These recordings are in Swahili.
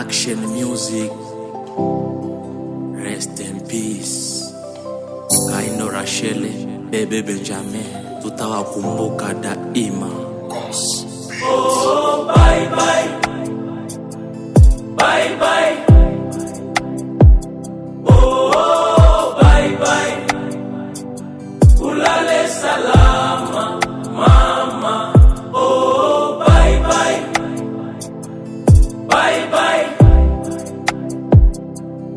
Action Music, rest in peace. Kaino Rachele, Bebe Benjamin, tutawakumbuka daima. Oh, bye bye, bye bye. Oh, bye bye. Ulale salama, mama. Oh, bye bye, bye bye.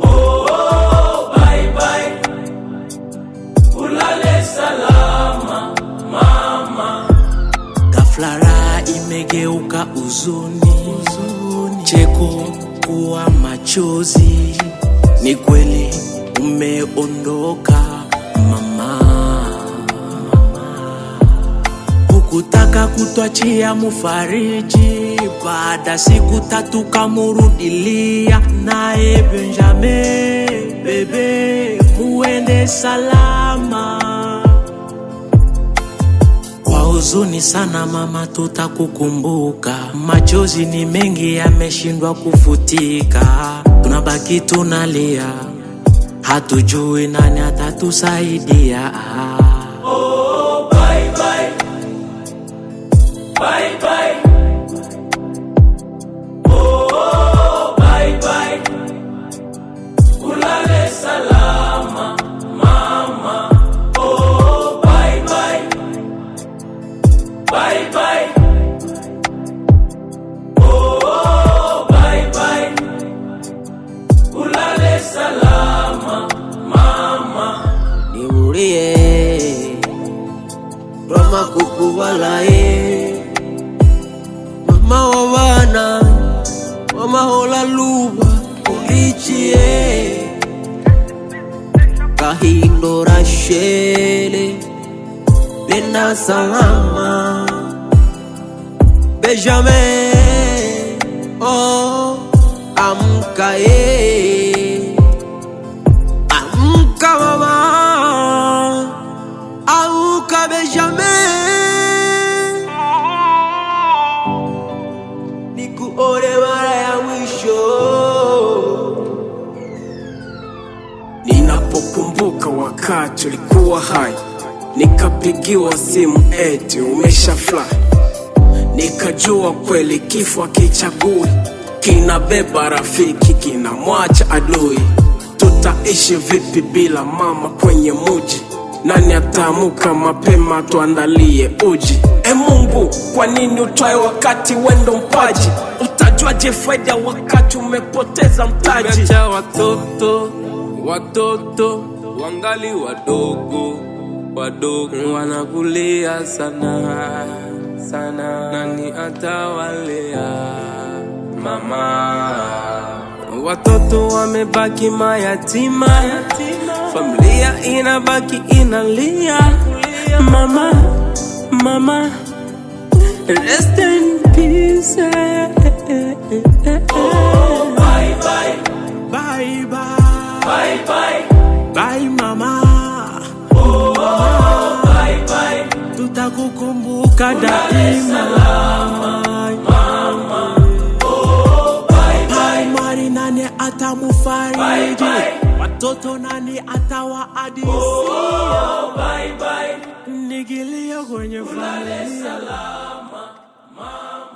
Oh, bye bye. Ulale salama, mama. Ghafla imegeuka huzuni, cheko kuwa machozi. Ni kweli umeondoka mama, hukutaka kutuachia mufariji. Baada siku 3 kamurudilia, naye Benjamin bebe muende salama. Kwa huzuni sana mama, tutakukumbuka. Machozi ni mengi yameshindwa kufutika, tunabaki tunalia, hatujui nani atatusaidia. Oh, bye bye, bye bye. Oh, bye bye. Ulale salama, mama. Oh, bye bye, bye bye. Oh, bye bye. Ulale salama, mama. Niurie Roma kukuwalae mama wa wana mama hola luba ulichie Kahindo Rachele nenda salama Benjamin oh amka amka mama amka Benjamin nikuone mara ya mwisho. Ninapokumbuka wakati ulikuwa hai, nikapigiwa simu eti umeshafly, nikajua kweli kifo hakichagui, kinabeba rafiki kinamwacha adui. Tutaishi vipi bila mama kwenye muji? Nani atamuka mapema tuandalie uji? Mungu, kwa nini utwae wakati wendo mpaji? Utajuaje faida wakati umepoteza mtaji? Tumeacha watoto wangali wadogo wanakulia sana, nani atawalea mama? Watoto wamebaki mayatima, familia inabaki inalia. Mama, rest in peace. Oh, bye bye, Bye bye, bye bye. bye mama. Oh, bye bye. Tutakukumbuka daima Mama. Oh, bye bye, mari nani atamufariji? bye bye. Watoto nani atawaadisia? Oh, bye bye. Nigilio kwenye Ulale familia. salama, mama.